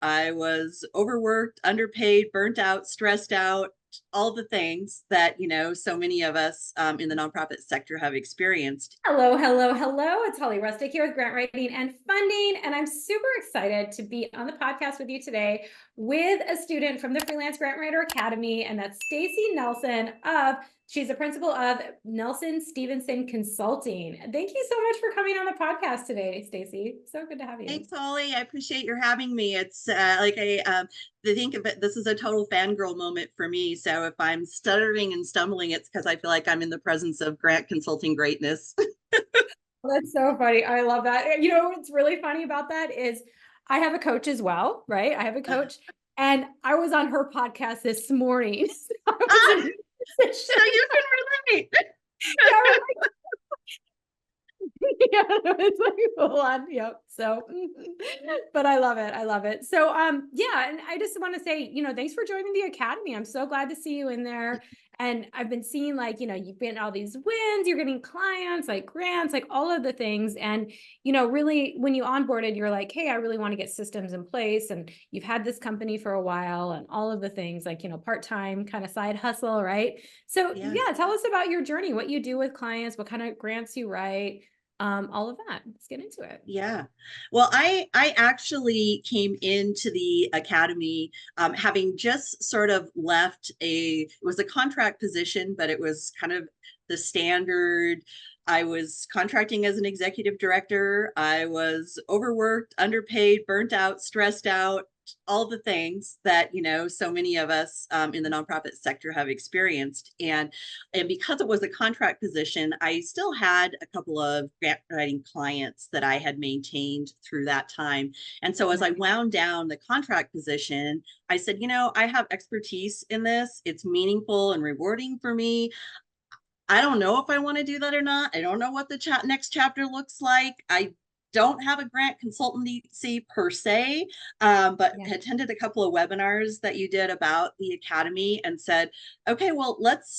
I was overworked, underpaid, burnt out, stressed out, all the things that, so many of us in the nonprofit sector have experienced. Hello, hello, hello. It's Holly Rustick here with Grant Writing and Funding, and I'm super excited to be on the podcast with you today with a student from the Freelance Grant Writer Academy, and that's Staci Nelson she's the principal of Nelson Stevenson Consulting. Thank you so much for coming on the podcast today, Staci. So good to have you. Thanks, Holly. I appreciate your having me. It's I think of it, this is a total fangirl moment for me. So if I'm stuttering and stumbling, it's because I feel like I'm in the presence of grant consulting greatness. That's so funny. I love that. You know, what's really funny about that is I have a coach as well, right? I have a coach, and I was on her podcast this morning. So I was Ah, in so you can relate. yeah, yeah, it's like full on. Yep. So, but I love it. I love it. So, yeah. And I just want to say, thanks for joining the Academy. I'm so glad to see you in there. And I've been seeing like, you've been all these wins, you're getting clients, like grants, like all of the things. And, really when you onboarded, you're like, hey, I really want to get systems in place. And you've had this company for a while and all of the things like, part-time kind of side hustle, right? So Yeah. yeah, tell us about your journey, what you do with clients, what kind of grants you write, all of that. Let's get into it. Yeah. Well, I actually came into the academy having just sort of left it was a contract position, but it was kind of the standard. I was contracting as an executive director. I was overworked, underpaid, burnt out, stressed out, all the things that, so many of us in the nonprofit sector have experienced. And because it was a contract position, I still had a couple of grant writing clients that I had maintained through that time. And so as I wound down the contract position, I said, I have expertise in this. It's meaningful and rewarding for me. I don't know if I want to do that or not. I don't know what the next chapter looks like. I don't have a grant consultancy per se, but Yeah. attended a couple of webinars that you did about the academy and said, okay, well, let's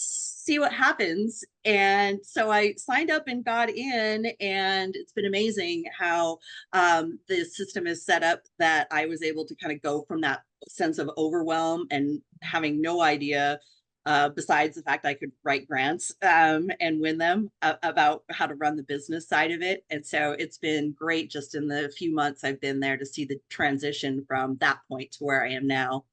see what happens. And so I signed up and got in, and it's been amazing how the system is set up that I was able to kind of go from that sense of overwhelm and having no idea besides the fact I could write grants and win them about how to run the business side of it. And so it's been great just in the few months I've been there to see the transition from that point to where I am now.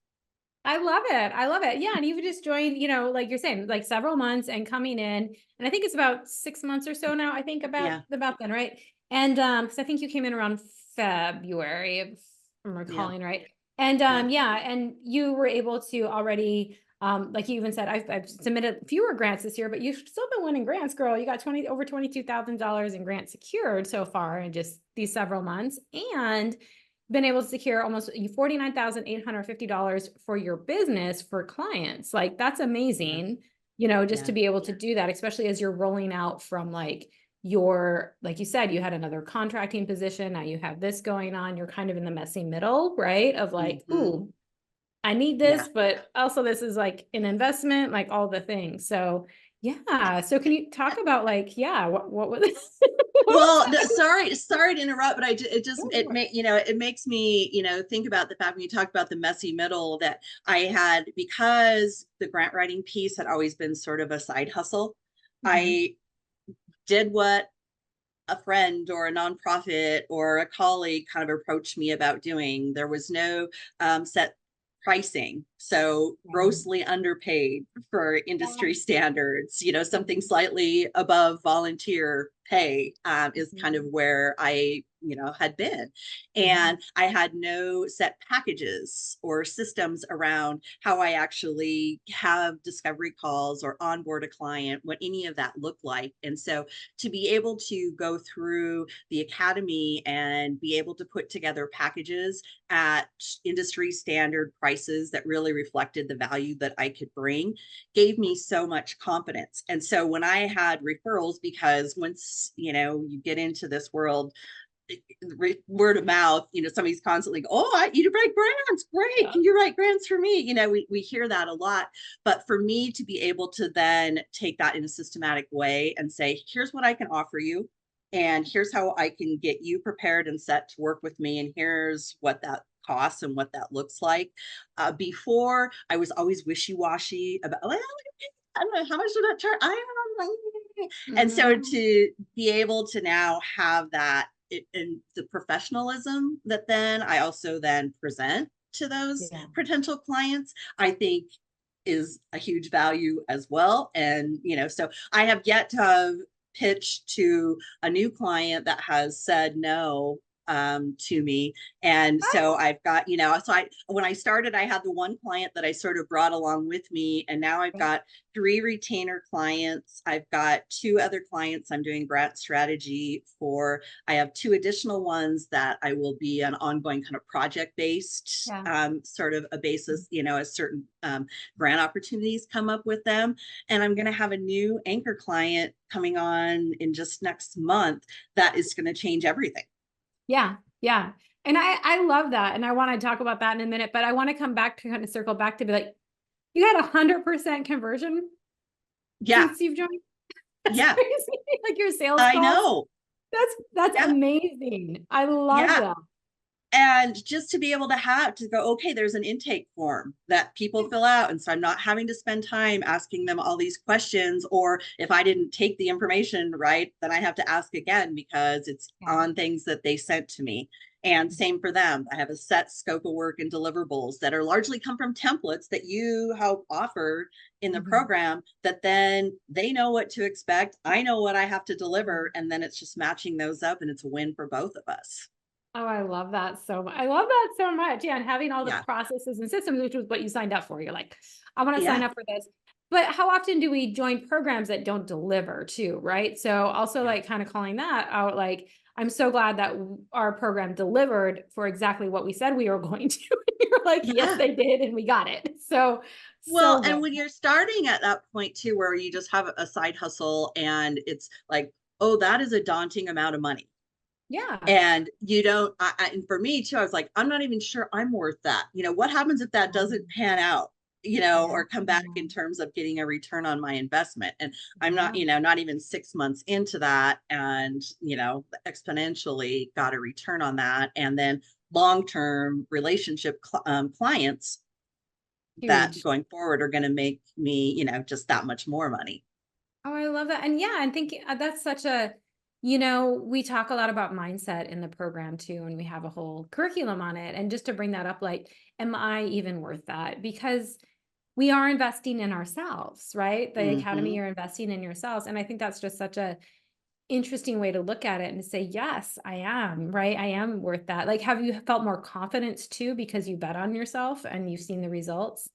I love it. I love it. Yeah. And you've just joined, like you're saying, like several months and coming in. And I think it's about 6 months or so now, I think Yeah. about then, right? And because I think you came in around February, if I'm Yeah. recalling right. And Yeah. yeah, and you were able to already like you even said, I've submitted fewer grants this year, but you've still been winning grants, girl. You got over $22,000 in grants secured so far in just these several months, and been able to secure almost $49,850 for your business for clients. Like that's Yeah. amazing, just to Yeah. be able to do that, especially as you're rolling out from like like you said, you had another contracting position. Now you have this going on. You're kind of in the messy middle, right? Of like, Mm-hmm. ooh, I need Yeah. this, but also this is like an investment, like all the things. So yeah. So can you talk about like, yeah, what was what was Well, sorry to interrupt, but it just it that? make it makes me think about the fact when you talk about the messy middle that I had, because the grant writing piece had always been sort of a side hustle. Mhm. I did what a friend or a nonprofit or a colleague kind of approached me about doing. There was no set pricing, so Yeah. grossly underpaid for Yeah. industry standards, something slightly above volunteer pay is kind of Mhm. where I had been. Mhm. And I had no set packages or systems around how I actually have discovery calls or onboard a client, what any of that looked like. And so to be able to go through the academy and be able to put together packages at industry standard prices that really reflected the value that I could bring gave me so much confidence. And so when I had referrals, because once you get into this world, word of mouth, somebody's constantly, oh, you write grants, great, Yeah. can you write grants for me? We hear that a lot. But for me to be able to then take that in a systematic way and say, here's what I can offer you, and here's how I can get you prepared and set to work with me, and here's what that costs and what that looks like. Before, I was always wishy-washy about, well, I don't know, how much should that charge? I don't know. And so Mhm. to be able to now have that in the professionalism that then I also then present to those Yeah. potential clients, I think is a huge value as well. And, so I have yet to have pitched to a new client that has said no to me. And so I've got, so when I started, I had the one client that I sort of brought along with me. And now I've got 3 retainer clients. I've got 2 other clients I'm doing grant strategy for. I have 2 additional ones that I will be an ongoing kind of project-based Yeah. sort of a basis, as certain grant opportunities come up with them. And I'm going to have a new anchor client coming on in just next month that is going to change everything. Yeah. Yeah. And I love that. And I want to talk about that in a minute, but I want to come back to kind of circle back to be like, you had 100% conversion Yeah. since you've joined. That's Yeah. crazy. Like your sales I calls. know. That's Yeah. amazing. I love Yeah. that. And just to be able to go, okay, there's an intake form that people fill out. And so I'm not having to spend time asking them all these questions. Or if I didn't take the information right, then I have to ask again because it's Yeah. on things that they sent to me. And same for them. I have a set scope of work and deliverables that are largely come from templates that you help offer in the program, that then they know what to expect. I know what I have to deliver. And then it's just matching those up, and it's a win for both of us. Oh, I love that so much. I love that so much. Yeah. And having all the Yeah. processes and systems, which was what you signed up for. You're like, I want to sign Yeah. up for this. But how often do we join programs that don't deliver too? Right. So also Yeah. like kind of calling that out, like, I'm so glad that our program delivered for exactly what we said we were going to. You're like, yes, Yeah. they did. And we got it. So, Well, so good. and when you're starting at that point too, where you just have a side hustle and it's like, oh, that is a daunting amount of money. Yeah. And you don't, and for me too, I was like, I'm not even sure I'm worth that. What happens if that doesn't pan out, Yeah. or come back in terms of getting a return on my investment? And I'm not, Yeah. not even 6 months into that. And, exponentially got a return on that. And then long-term relationship clients that Huge. going forward are going to make me, just that much more money. Oh, I love that. And yeah, and thinking that's such a, we talk a lot about mindset in the program too, and we have a whole curriculum on it. And just to bring that up, like, am I even worth that? Because we are investing in ourselves, right? The Academy, Mm-hmm. you're investing in yourselves. And I think that's just such a interesting way to look at it and to say, yes, I am, right? I am worth that. Like, have you felt more confidence too because you bet on yourself and you've seen the results?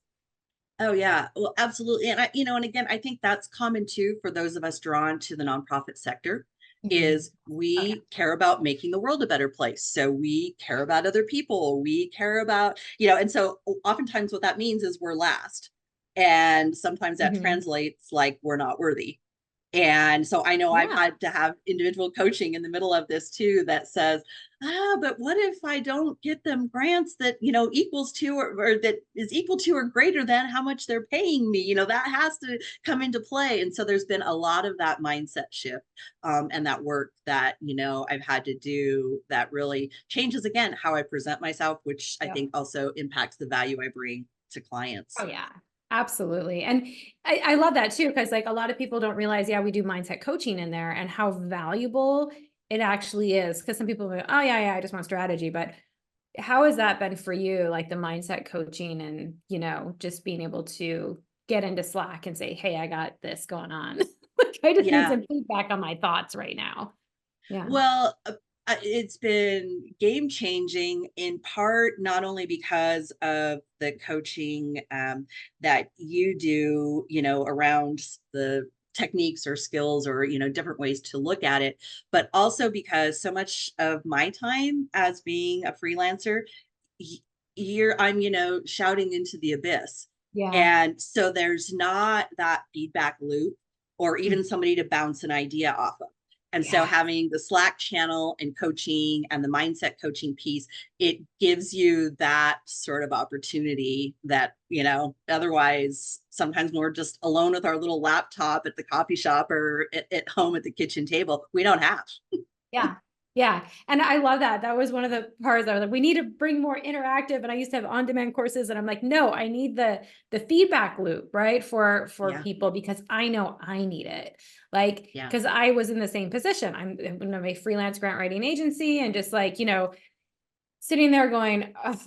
Oh yeah, well, absolutely. And and again, I think that's common too for those of us drawn to the nonprofit sector, Mhm. is Oh yeah. we care about making the world a better place. So we care about other people. We care about, and so oftentimes what that means is we're last. And sometimes that Mhm. translates like we're not worthy. And so I know I've Yeah. had to have individual coaching in the middle of this too that says, but what if I don't get them grants that, equals to or that is equal to or greater than how much they're paying me? That has to come into play. And so there's been a lot of that mindset shift and that work that, I've had to do that really changes again how I present myself, which I Yep. think also impacts the value I bring to Oh clients. yeah, absolutely. And I love that too, because like a lot of people don't realize, yeah, we do mindset coaching in there and how valuable it actually is. Because some people are like, oh yeah, yeah, I just want strategy. But how has that been for you, like the mindset coaching and, just being able to get into Slack and say, hey, I got this going on. Like I just need Yeah. some feedback on my thoughts right now. Yeah. Well, it's been game changing in part, not only because of the coaching that you do, around the techniques or skills or, different ways to look at it, but also because so much of my time as being a freelancer, y- I'm, shouting into the abyss. Yeah. And so there's not that feedback loop or even Mm. somebody to bounce an idea off of. And so Yeah. having the Slack channel and coaching and the mindset coaching piece, it gives you that sort of opportunity that, otherwise sometimes we're just alone with our little laptop at the coffee shop or at home at the kitchen table. We don't have. Yeah. Yeah. And I love that. That was one of the parts I was like, we need to bring more interactive. And I used to have on-demand courses and I'm like, no, I need the feedback loop, right? For Yeah. people, because I know I need it. Like, Yeah. because I was in the same position. I'm in a freelance grant writing agency and just like, sitting there going, "Ugh,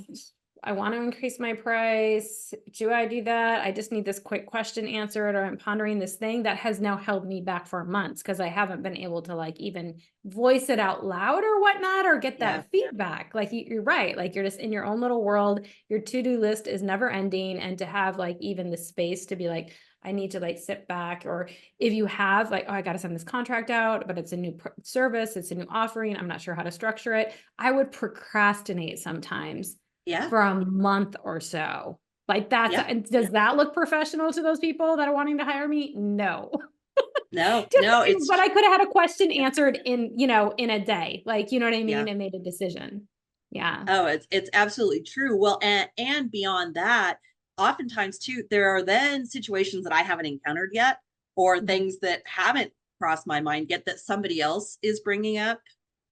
I want to increase my price. Do I do that? I just need this quick question answered, or I'm pondering this thing that has now held me back for months because I haven't been able to like even voice it out loud or whatnot, or get Yeah. that feedback. Like you're right. Like you're just in your own little world. Your to-do list is never ending. And to have like even the space to be like, I need to like sit back, or if you have like, oh, I got to send this contract out, but it's a new service, it's a new offering, I'm not sure how to structure it. I would procrastinate sometimes Yeah. for a month or so. Like that's, Yeah. and does that look professional to those people that are wanting to hire me? No. No, Just, no, but I could have had a question yeah. answered in, in a day, like, you know what I Yeah. mean? And made a decision. Yeah. Oh, it's absolutely true. Well, and beyond that, oftentimes too, there are then situations that I haven't encountered yet, or Mhm. things that haven't crossed my mind yet that somebody else is bringing up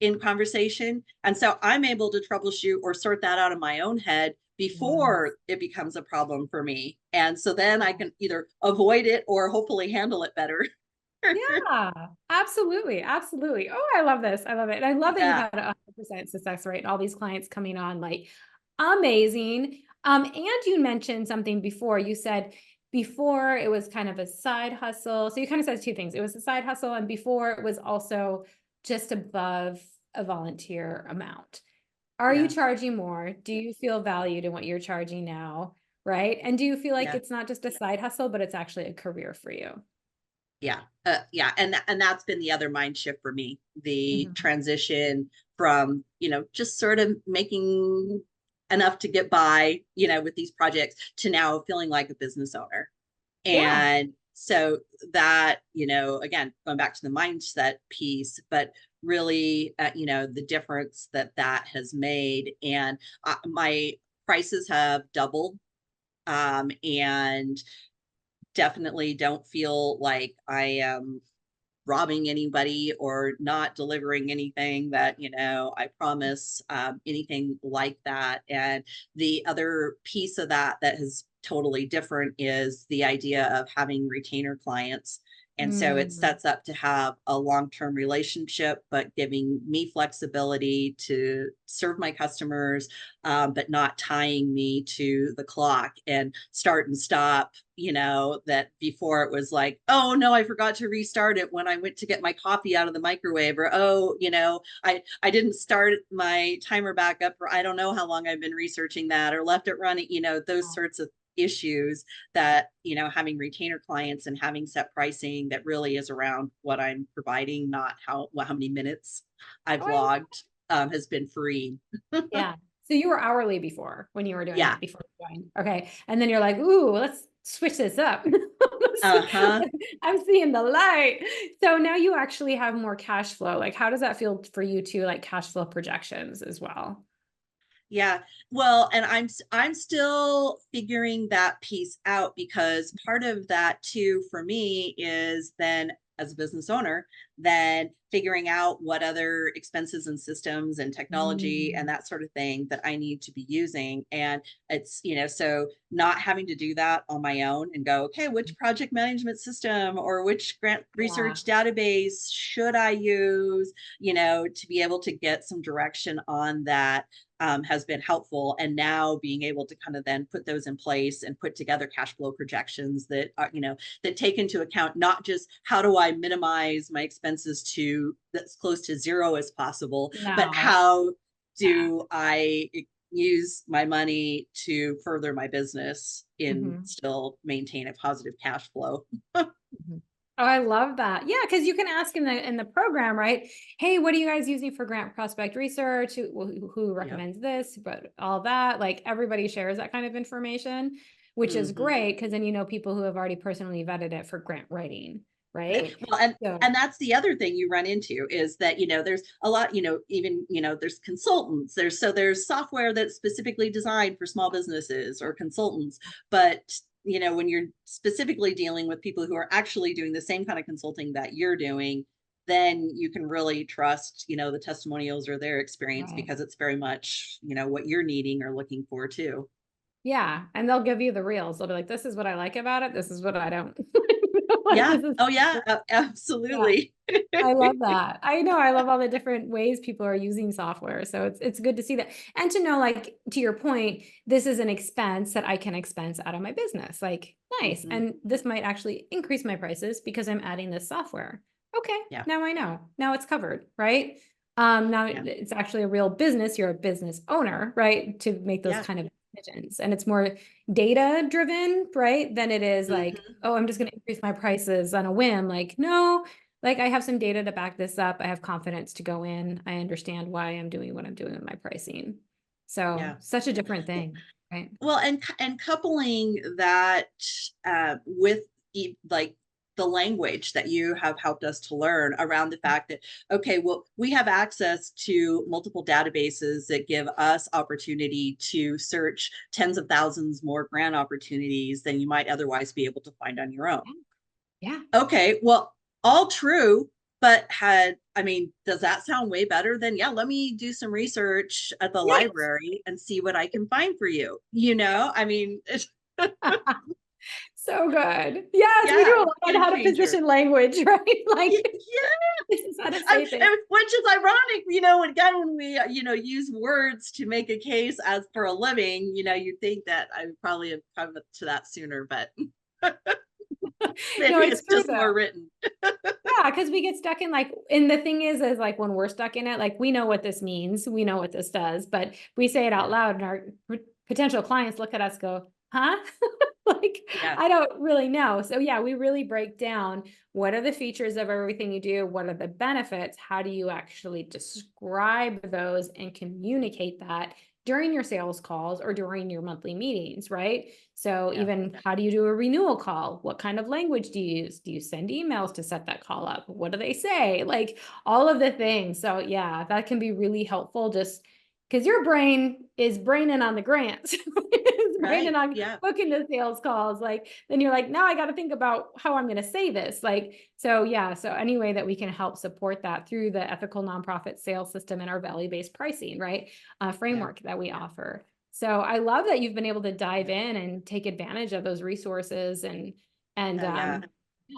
in conversation. And so I'm able to troubleshoot or sort that out in my own head Yes. before it becomes a problem for me. And so then I can either avoid it or hopefully handle it better. Yeah, absolutely. Absolutely. Oh, I love this. I love it. And I love that you've Yeah. had 100% success rate and all these clients coming on, like amazing. And you mentioned something before. You said before it was kind of a side hustle. So you kind of said two things. It was a side hustle, and before it was also just above a volunteer amount. Are you Yeah. charging more? Do you feel valued in what you're charging now? Right. And do you feel like Yeah. it's not just a side hustle, but it's actually a career for you? Yeah. Yeah. And that's been the other mind shift for me, the Mhm. transition from, just sort of making enough to get by, with these projects to now feeling like a business owner. Yeah. And so that, again, going back to the mindset piece, but really, the difference that that has made. And my prices have doubled. And definitely don't feel like I am robbing anybody or not delivering anything that I promise, anything like that. And the other piece of that that is totally different is the idea of having retainer clients. And so it Mm, sets up to have a long-term relationship, but giving me flexibility to serve my customers, but not tying me to the clock and start and stop. That before it was like, oh no, I forgot to restart it when I went to get my coffee out of the microwave, or oh, I didn't start my timer back up for I don't know how long I've been researching that, or left it running, those wow. sorts of issues. That having retainer clients and having set pricing that really is around what I'm providing, not how many minutes I've Oh, logged, has been free. yeah. So you were hourly before when you were doing Yeah. it before you joined. Okay. And then you're like, ooh, let's switch this up. Uh-huh. I'm seeing the light. So now you actually have more cash flow. Like, how does that feel for you to like cash flow projections as well? Yeah. Well, and I'm still figuring that piece out, because part of that too for me is then, as a business owner, then figuring out what other expenses and systems and technology and Mm, that sort of thing that I need to be using. And it's, so not having to do that on my own and go, okay, which project management system or which grant yeah. research database should I use, to be able to get some direction on that, has been helpful. And now being able to kind of then put those in place and put together cash flow projections that are, that take into account not just how do I minimize my expenses to as close to zero as possible, but No. how Yeah. do I use my money to further my business and Mhm. still maintain a positive cash flow. Mhm. Oh, I love that. Yeah, because you can ask in the program, right? Hey, what are you guys using for grant prospect research? Who Yep. recommends this? But all that, like everybody shares that kind of information, which is Mm-hmm. great because then you know people who have already personally vetted it for grant writing, right? Well, and So and that's the other thing you run into is that there's a lot, even there's consultants, there's software that's specifically designed for small businesses or consultants. But when you're specifically dealing with people who are actually doing the same kind of consulting that you're doing, then you can really trust, the testimonials or their experience, Right. because it's very much, what you're needing or looking for too. Yeah. And they'll give you the reels. They'll be like, this is what I like about it. This is what I don't. Like, Yeah. this is, Oh yeah, yeah. absolutely. I love that. I know. I love all the different ways people are using software. So it's good to see that. And to know, like, to your point, this is an expense that I can expense out of my business. Like, nice. Mhm. And this might actually increase my prices because I'm adding this software. Okay. Yeah. Now I know. Now it's covered, right? Now Yeah. it's actually a real business. You're a business owner, right? To make those Yeah. kind of decisions. And it's more data driven, right? Than it is like, Mhm. oh, I'm just going to increase my prices on a whim. Like, no, like I have some data to back this up. I have confidence to go in. I understand why I'm doing what I'm doing with my pricing. So Yeah. such a different thing, right? Well, and coupling that with like the language that you have helped us to learn around the fact that, okay, well, we have access to multiple databases that give us opportunity to search tens of thousands more grant opportunities than you might otherwise be able to find on your own. Yeah. Okay, well, all true, but I mean, does that sound way better than, yeah, let me do some research at the Yes. library and see what I can find for you? I mean, So good. Yes, we do yeah, a lot on game how to changer. position language, right? Like Yeah, this is how to say things. which is ironic, again, when we, use words to make a case as for a living, you'd think that I would probably have come to that sooner, but No, maybe it's it's true just though. more written. Yeah, because we get stuck in like, and the thing is like when we're stuck in it, like we know what this means, we know what this does, but we say it out Yeah, loud and our potential clients look at us, go, huh? Like, yeah, I don't really know. So yeah, we really break down what are the features of everything you do? What are the benefits? How do you actually describe those and communicate that during your sales calls or during your monthly meetings, right? So yeah. even how do you do a renewal call? What kind of language do you use? Do you send emails to set that call up? What do they say? Like all of the things. So yeah, that can be really helpful just because your brain is braining on the grants. It's braining Right. on Yeah. booking the sales calls. Like then you're like, now I got to think about how I'm going to say this. Like, so yeah. So any way that we can help support that through the ethical nonprofit sales system and our value-based pricing, right? Yeah. Framework that we offer. So I love that you've been able to dive in and take advantage of those resources and Oh, yeah.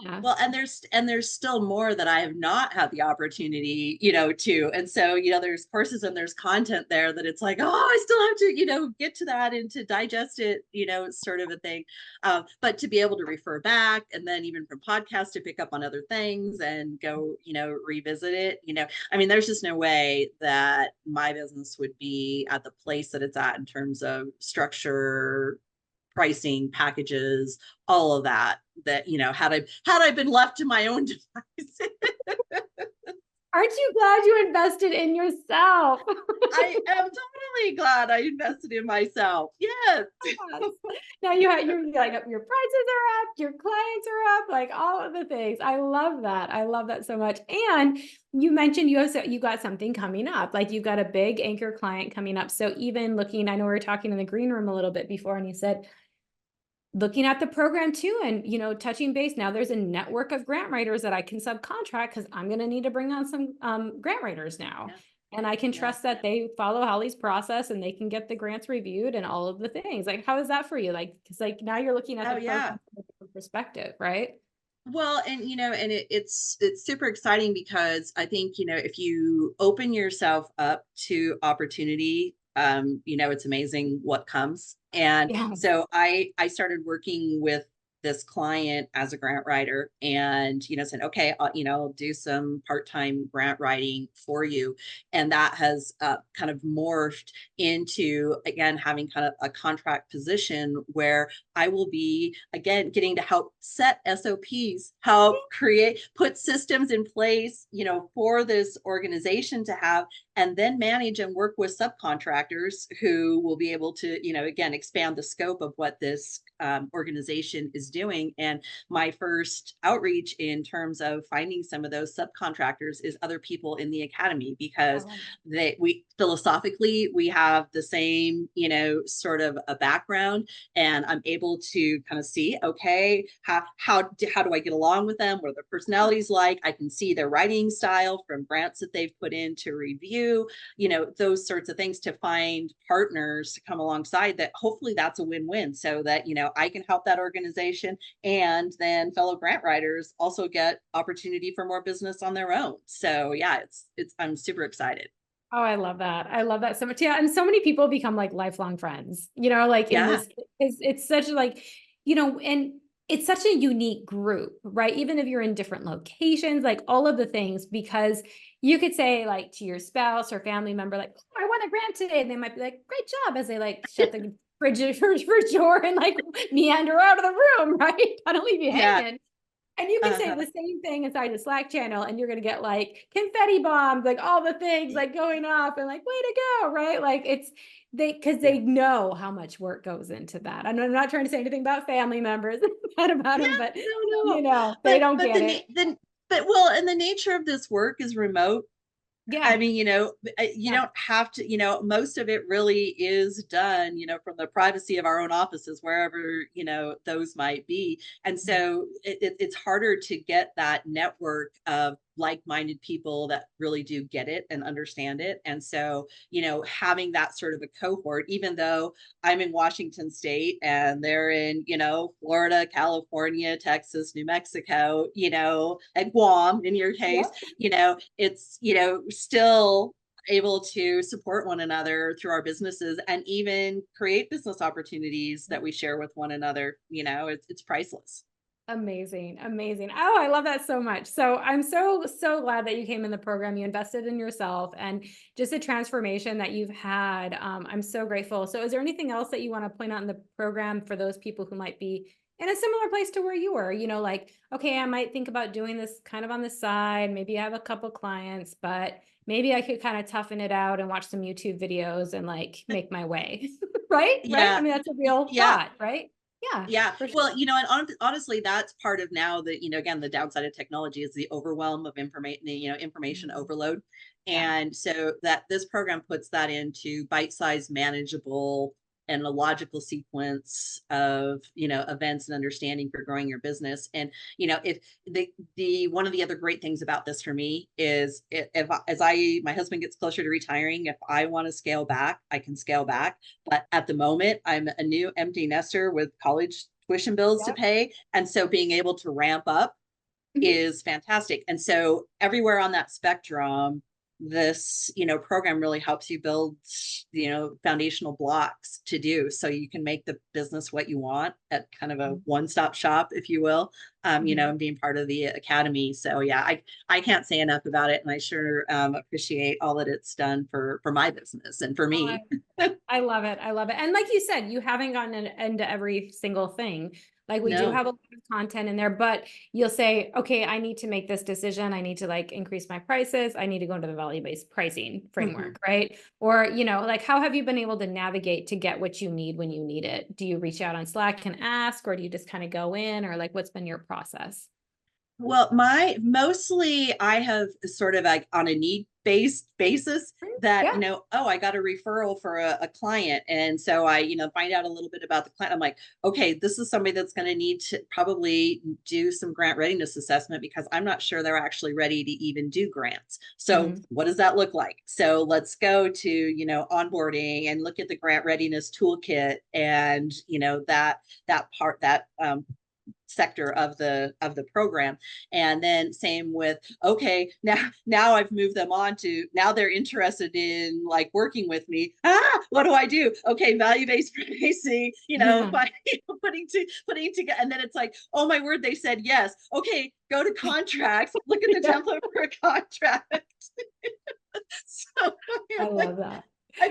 yeah. Well, and there's still more that I have not had the opportunity, to. And so, there's courses and there's content there that it's like, oh, I still have to, get to that and to digest it, it's sort of a thing. But to be able to refer back and then even from podcasts to pick up on other things and go, revisit it, I mean, there's just no way that my business would be at the place that it's at in terms of structure, pricing, packages, all of that, had I been left to my own devices. Aren't you glad you invested in yourself? I am totally glad I invested in myself. Yes. Yes. Now you're like your prices are up, your clients are up, like all of the things. I love that. I love that so much. And you mentioned you got something coming up, like you've got a big anchor client coming up. So even looking, I know we were talking in the green room a little bit before, and you said looking at the program too, and touching base. Now there's a network of grant writers that I can subcontract because I'm going to need to bring on some grant writers now. Yeah. And I can Yeah. trust that they follow Holly's process and they can get the grants reviewed and all of the things. Like, how is that for you? Like, because like now you're looking at Oh, the program yeah. from a different perspective, right? Well, and it's super exciting because I think, if you open yourself up to opportunity, it's amazing what comes. And Yes. so I started working with this client as a grant writer and, said, okay, I'll do some part-time grant writing for you. And that has kind of morphed into, again, having kind of a contract position where I will be, again, getting to help set SOPs, help put systems in place, for this organization to have, and then manage and work with subcontractors who will be able to, again, expand the scope of what this organization is doing. And my first outreach in terms of finding some of those subcontractors is other people in the academy, because we philosophically, we have the same, sort of a background, and I'm able to kind of see, okay, how do I get along with them? What are their personalities like? I can see their writing style from grants that they've put in to review, those sorts of things, to find partners to come alongside that. Hopefully that's a win-win, so that, I can help that organization, and then fellow grant writers also get opportunity for more business on their own. So yeah, I'm super excited. Oh, I love that. I love that so much. Yeah. And so many people become like lifelong friends, like in Yeah. this, it's such like, and it's such a unique group, right? Even if you're in different locations, like all of the things, because you could say like to your spouse or family member, like, oh, I won a grant today. And they might be like, great job, as they like shut the fridge door and like meander out of the room, right? I don't leave you Yeah. hanging. And you can say the same thing inside the Slack channel, and you're going to get like confetti bombs, like all the things like going off, and like, way to go, right? Like because they know how much work goes into that. I'm not trying to say anything about family members, bad about them, but no. they don't get it. Well, and the nature of this work is remote. Yeah. I mean, you don't have to, most of it really is done, from the privacy of our own offices, wherever, those might be. And so it's harder to get that network of like-minded people that really do get it and understand it. And so, having that sort of a cohort, even though I'm in Washington State and they're in, Florida, California, Texas, New Mexico, and Guam in your case, it's, still able to support one another through our businesses, and even create business opportunities that we share with one another. It's priceless. Amazing. Amazing. Oh, I love that so much. So I'm so glad that you came in the program. You invested in yourself and just the transformation that you've had. I'm so grateful. So is there anything else that you want to point out in the program for those people who might be in a similar place to where you were, like, okay, I might think about doing this kind of on the side. Maybe I have a couple clients, but maybe I could kind of toughen it out and watch some YouTube videos and like make my way. Right? Right. I mean, that's a real thought, right? Yeah. Yeah. For sure. Well, and honestly, that's part of now that, again, the downside of technology is the overwhelm of information, information overload. And so that this program puts that into bite-sized, manageable, and a logical sequence of, events and understanding for growing your business. And, if the one of the other great things about this for me is, my husband gets closer to retiring, if I want to scale back, I can scale back. But at the moment, I'm a new empty nester with college tuition bills to pay. And so being able to ramp up is fantastic. And so everywhere on that spectrum, this, program really helps you build, foundational blocks to do, so you can make the business what you want at kind of a one-stop shop, if you will, and being part of the academy. So yeah, I can't say enough about it. And I sure appreciate all that it's done for my business and for me. I love it. I love it. And like you said, you haven't gotten into every single thing. Like we do have a lot of content in there, but you'll say, okay, I need to make this decision. I need to like increase my prices. I need to go into the value-based pricing framework, right? Or, like how have you been able to navigate to get what you need when you need it? Do you reach out on Slack and ask, or do you just kind of go in, or like what's been your process? Well, mostly I have sort of like on a need-based basis that, I got a referral for a client. And so I, find out a little bit about the client. I'm like, okay, this is somebody that's going to need to probably do some grant readiness assessment, because I'm not sure they're actually ready to even do grants. So what does that look like? So let's go to, onboarding and look at the grant readiness toolkit, and, that sector of the program. And then same with, okay, now I've moved them on to, now they're interested in like working with me. What do I do? Okay, value-based pricing, putting together. And then it's like, oh my word, they said yes. Okay, go to contracts, look at the template for a contract. So I love that.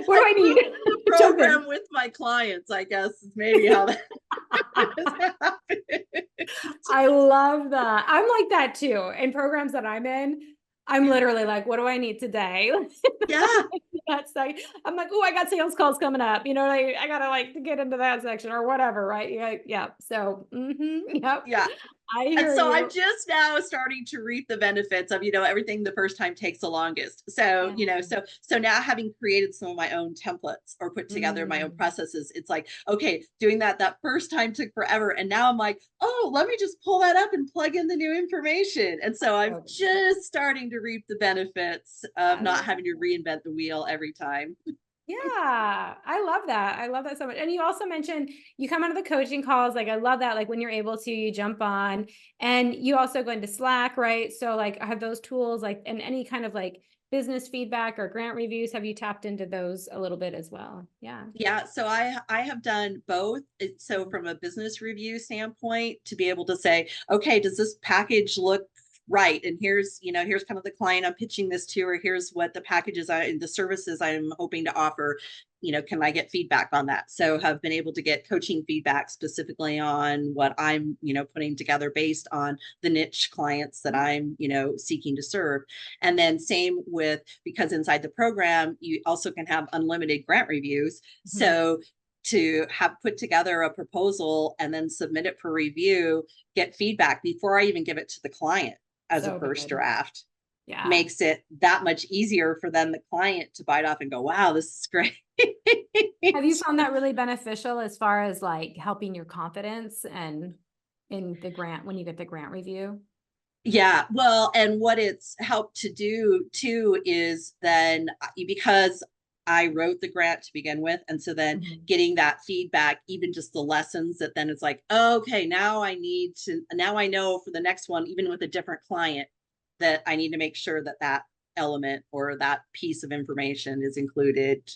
What do I need? Program with my clients, I guess, is maybe how that I love that. I'm like that too. In programs that I'm in, I'm literally like, what do I need today? Yeah. That's like, I'm like, oh, I got sales calls coming up. Like, I gotta like get into that section or whatever, right? Yeah. So, yep, Yeah. I And hear so I'm you. just now starting to reap the benefits of, everything the first time takes the longest. So, Yeah. so now having created some of my own templates or put together my own Mm, processes, it's like, okay, doing that first time took forever. And now I'm like, oh, let me just pull that up and plug in the new information. And so I'm so just starting to reap the benefits of I not love having to that. reinvent the wheel every time. Yeah, I love that. I love that so much. And you also mentioned you come out of the coaching calls. Like, I love that. Like, when you're able to, you jump on and you also go into Slack, right? So, like, have those tools, like, and any kind of like business feedback or grant reviews, have you tapped into those a little bit as well? Yeah. Yeah, so I have done both. So from a business review standpoint, to be able to say, okay, does this package look right? And here's kind of the client I'm pitching this to, or here's what the packages the services I'm hoping to offer. Can I get feedback on that? So have been able to get coaching feedback specifically on what I'm, putting together based on the niche clients that I'm, seeking to serve. And then same with, because inside the program, you also can have unlimited grant reviews. Mhm. So to have put together a proposal and then submit it for review, get feedback before I even give it to the client as a So first good. draft Yeah. makes it that much easier for then the client to bite off and go, wow, this is great. Have you found that really beneficial as far as like helping your confidence and in the grant when you get the grant review? Yeah, well, and what it's helped to do too is then because I wrote the grant to begin with, and so then Mhm. getting that feedback, even just the lessons that then it's like, oh, okay, now I know for the next one, even with a different client, that I need to make sure that that element or that piece of information is included,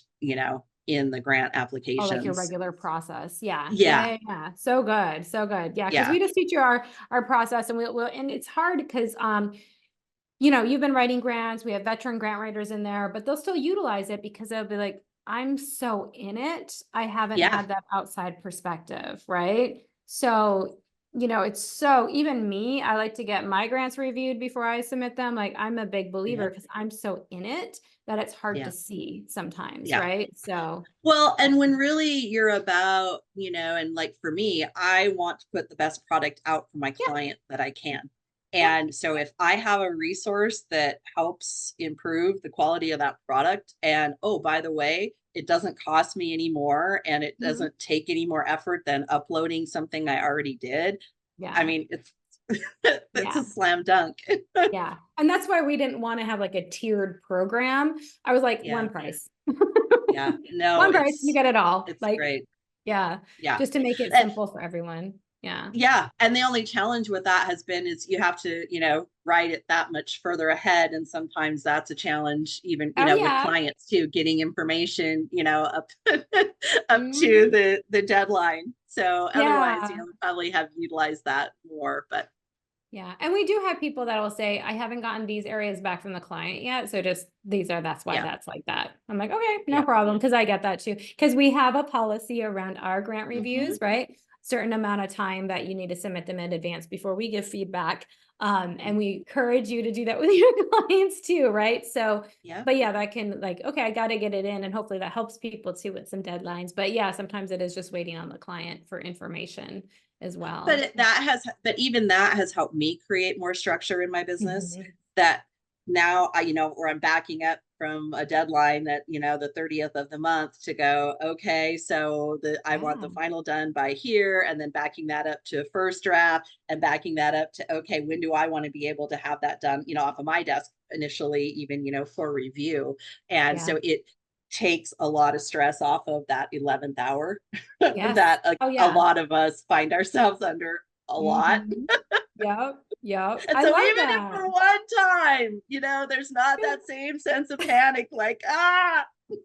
in the grant Oh, like your applications. regular process. Yeah. Yeah. Yeah, Yeah. Yeah. So good. So good. Yeah. Cause yeah, we just teach you our process and and it's hard because, you've been writing grants, we have veteran grant writers in there, but they'll still utilize it because they'll be like, I'm so in it. I haven't yeah, had that outside perspective. Right. So, it's so even me, I like to get my grants reviewed before I submit them. Like, I'm a big yeah, believer because I'm so in it that it's hard to yeah, see sometimes. yeah. Right. So, Well, and when really you're about, and like for me, I want to put the best product out for my yeah. client that I can. Yeah. And so if I have a resource that helps improve the quality of that product, and oh, by the way, it doesn't cost me any more and it Mhm. doesn't take any more effort than uploading something I already did. I Yeah. mean, it's it's Yeah. a slam dunk. Yeah. And that's why we didn't want to have like a tiered program. I was like, Yeah, one price. yeah. No, One price, you get it all. it's Like, great. yeah, Yeah. just to make it And simple for everyone. Yeah. yeah, and the only challenge with that has been is you have to, write it that much further ahead, and sometimes that's a challenge even, Oh, with yeah. clients too, getting information, up up to Mhm. the deadline. So otherwise, Yeah. we probably have utilized that more, but Yeah. And we do have people that will say, I haven't gotten these areas back from the client yet. So just that's why yeah, that's like that. I'm like, okay, no yeah. problem. Cause I get that too. Cause we have a policy around our grant Hmm. reviews, right? Certain amount of time that you need to submit them in advance before we give feedback. And we encourage you to do that with your clients too, right? So, Yeah. but yeah, that can like, okay, I got to get it in. And hopefully that helps people too with some deadlines. But yeah, sometimes it is just waiting on the client for information as well. But even that has helped me create more structure in my business, Mhm. that now where I'm backing up from a deadline that, the 30th of the month to go, okay, so I want Yeah. the final done by here, and then backing that up to a first draft and backing that up to, okay, when do I want to be able to have that done, off of my desk initially, even, for review. And Yeah. so it takes a lot of stress off of that 11th hour Yes. that Oh, a yeah. lot of us find ourselves under a lot. Mhm. Yep. Yep. And I so even love if that. for one time, there's not that same sense of panic, like,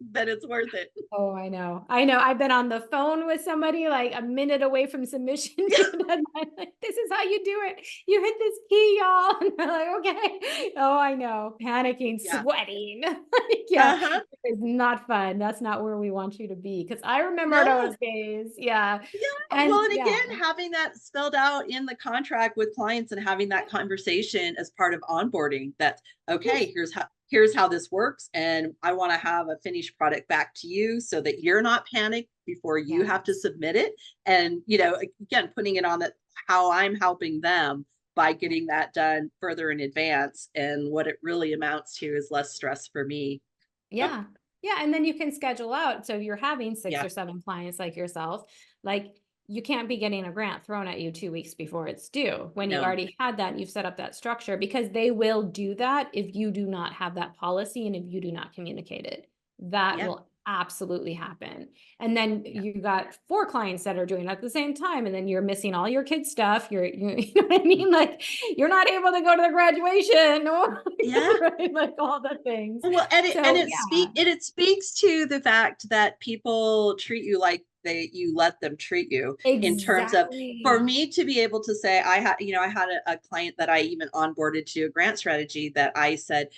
then it's worth it. Oh, I know. I know. I've been on the phone with somebody like a minute away from submission to a deadline. Like, this is how you do it. You hit this key, y'all. And they're like, okay. Oh, I know. Panicking, Yeah. sweating. Like, yeah, Uh-huh. it's not fun. That's not where we want you to be. Cause I remember No. those days. Yeah. Yeah. And Well, and yeah. again, having that spelled out in the contract with clients and having that conversation as part of onboarding, that, okay, here's how, here's how this works. And I want to have a finished product back to you so that you're not panicked before you have to submit it. And, you know, again, putting it on that, how I'm helping them by getting that done further in advance. And what it really amounts to is less stress for me. Yeah. Yeah. And then you can schedule out. So if you're having 6 Yeah. or 7 clients like yourself, like you can't be getting a grant thrown at you 2 weeks before it's due when you No. already had that and you've set up that structure, because they will do that if you do not have that policy and if you do not communicate it. That Yeah. will absolutely happen. And then you got 4 clients that are doing it at the same time, and then you're missing all your kids' stuff. You know what I mean? Like you're not able to go to the graduation or Yeah. right? Like all the things. Well, and So it speaks to the fact that people treat you like you let them treat you, in terms of, for exactly. me to be able to say, I had, you know, I had a client that I even onboarded to a grant strategy that I said,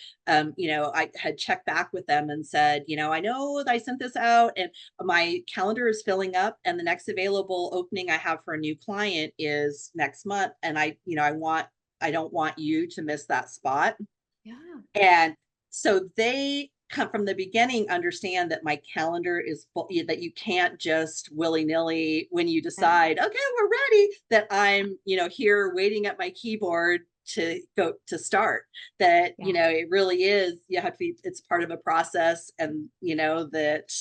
you know, I had checked back with them and said, you know, I know that I sent this out and my calendar is filling up and the next available opening I have for a new client is next month. And you know, I don't want you to miss that spot. Yeah. And so they come from the beginning, understand that my calendar is full, that you can't just willy-nilly, when you Yeah. decide, okay, we're ready, that I'm, you know, here waiting at my keyboard to go to start. That, you Yeah. know, it really is, you have to be, it's part of a process. And, you know, that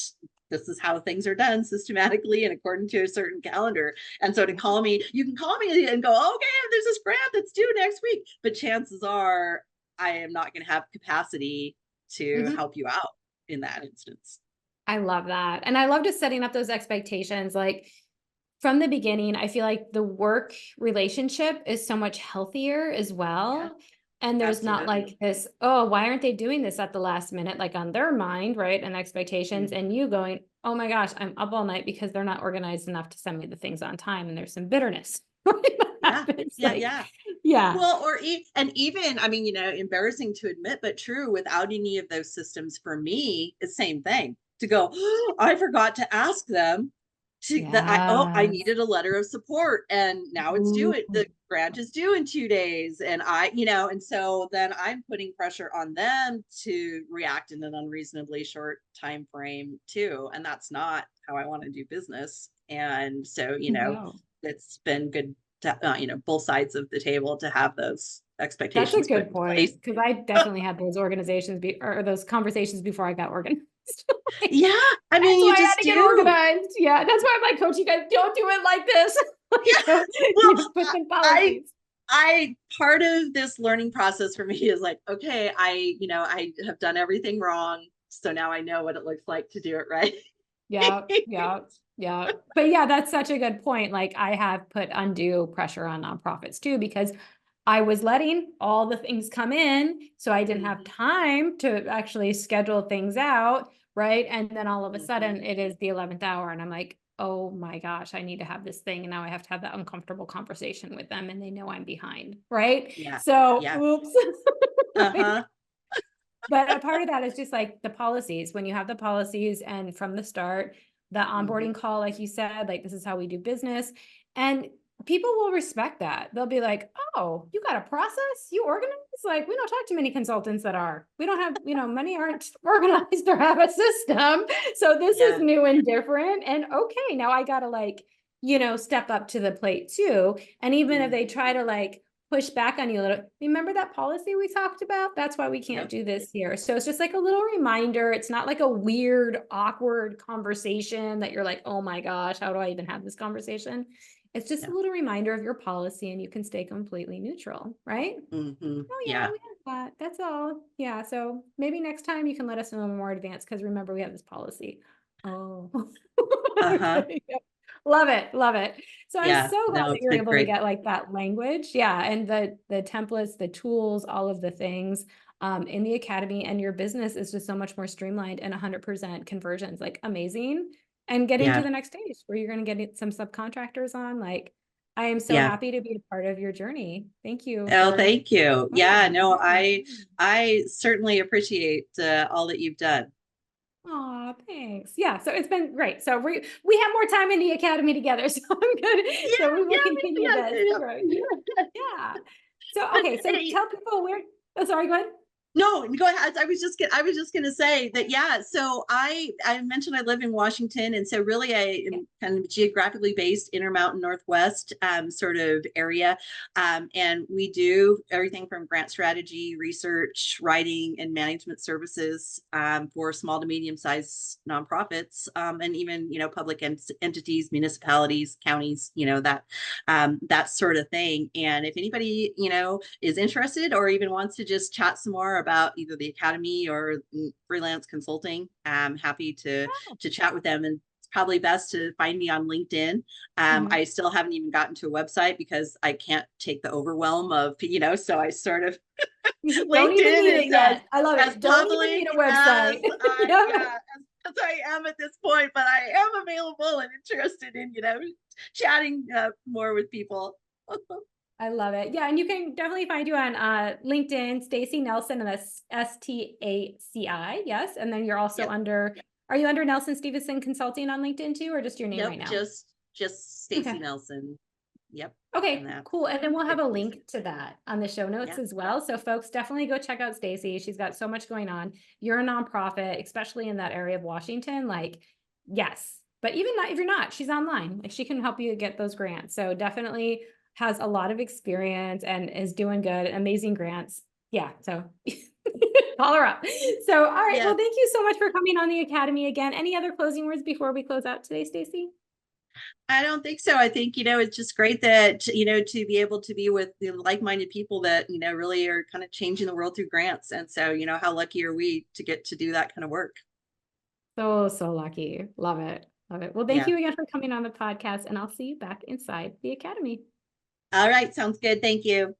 this is how things are done systematically and according to a certain calendar. And so to Yeah. call me, you can call me and go, okay, there's this grant that's due next week, but chances are I am not going to have capacity to Mhm. help you out in that instance. I love that. And I love just setting up those expectations. Like from the beginning, I feel like the work relationship is so much healthier as Yeah, well. And there's not absolutely. like this, oh, why aren't they doing this at the last minute, like on their mind, right? And expectations, Mm. and you going, oh my gosh, I'm up all night because they're not organized enough to send me the things on time. And there's some bitterness. That Yeah, happens. yeah, Like, yeah. yeah. Well, and even, I mean, you know, embarrassing to admit, but true, without any of those systems for me, it's the same thing. To go, oh, I forgot to ask them I Yes. needed a letter of support and now it's due. Ooh. The grant is due in 2 days. And you know, and so then I'm putting pressure on them to react in an unreasonably short time frame too. And that's not how I want to do business. And so, you know, No. it's been good to, you know, both sides of the table to have those That's a expectations put good in point, place. because I definitely had those or those conversations before I got organized. Like, Yeah. I that's mean, why you I had just to get do. organized. Yeah, that's why I'm like, coach, you guys don't do it like this. Yeah. Like, don't, Well, you put some I policies. part of this learning process for me is like, okay, you know, I have done everything wrong. So now I know what it looks like to do it right. Yeah, yeah, yeah. But yeah, that's such a good point. Like I have put undue pressure on nonprofits too, because I was letting all the things come in, so I didn't have Mhm, time to actually schedule things out, right? And then all of a mhm. sudden it is the 11th hour and I'm like, oh my gosh, I need to have this thing. And now I have to have that uncomfortable conversation with them and they know I'm behind, right? Yeah. So, Yeah. oops. Like, Uh-huh. but a part of that is just like the policies. When you have the policies and from the start, the Mhm. onboarding call, like you said, like this is how we do business. And people will respect that. They'll be like, oh, you got a process? You organize? Like, we don't talk to many consultants that are. We don't have, many aren't organized or have a system. So this is Yeah. new and different. And okay, now I gotta like, step up to the plate too. And even if Mhm. they try to like push back on you a little. Remember that policy we talked about? That's why we can't Yep. do this here. So it's just like a little reminder. It's not like a weird, awkward conversation that you're like, oh my gosh, how do I even have this conversation? It's just Yeah. a little reminder of your policy and you can stay completely neutral, right? Mhm. Oh yeah, Yeah. we have that. That's all. Yeah. So maybe next time you can let us know more advanced because remember we have this policy. Oh. Uh-huh. Okay. Yep. Love it. Love it. So I'm Yeah. so glad No, that it's you're been able to great. get like that language. Yeah. And the templates, the tools, all of the things in the academy, and your business is just so much more streamlined and 100% conversions, like amazing. And getting to Yeah. the next stage where you're going to get some subcontractors on. Like I am so Yeah. happy to be a part of your journey. Thank you Oh, for thank you. Yeah, oh, no, yeah. I certainly appreciate all that you've done. Aw, thanks. Yeah, so it's been great. So we have more time in the academy together, so I'm good. Yeah, So we will continue yeah, this. yeah, Right. yeah. Yeah. So okay, so Hey, tell people where oh sorry, go ahead. No, go ahead. I was just gonna say that, yeah. So I mentioned I live in Washington, and so really I Yeah. am kind of geographically based Intermountain Northwest sort of area. And we do everything from grant strategy, research, writing, and management services for small to medium sized nonprofits, and even, you know, public entities, municipalities, counties, you know, that sort of thing. And if anybody, you know, is interested or even wants to just chat some more about either the academy or freelance consulting, I'm happy to chat with them. And it's probably best to find me on LinkedIn. Mhm. I still haven't even gotten to a website because I can't take the overwhelm of, you know, so I sort of Don't even LinkedIn need is it yet. I love as it. Don't even public need a as website. I, Yeah. yeah, as I am at this point, but I am available and interested in, you know, chatting more with people. I love it. Yeah, and you can definitely find you on LinkedIn, Staci Nelson, and that's Staci. Yes, and then you're also Yep. under. Are you under Nelson Stevenson Consulting on LinkedIn too, or just your name Nope, right now? just Okay. Staci Nelson. Yep. And Okay, that cool. And then we'll have good a place. link to that on the show notes Yeah. as well. So folks, definitely go check out Stacy. She's got so much going on. You're a nonprofit, especially in that area of Washington. Like, yes, but even not, if you're not, she's online. Like, she can help you get those grants. So definitely has a lot of experience and is doing good, amazing grants. Yeah. So call her up. So, all right. Yeah. Well, thank you so much for coming on the Academy again. Any other closing words before we close out today, Stacy? I don't think so. I think, you know, it's just great that, you know, to be able to be with the like-minded people that, you know, really are kind of changing the world through grants. And so, you know, how lucky are we to get to do that kind of work? So, so lucky. Love it. Love it. Well, thank Yeah. you again for coming on the podcast, and I'll see you back inside the Academy. All right. Sounds good. Thank you.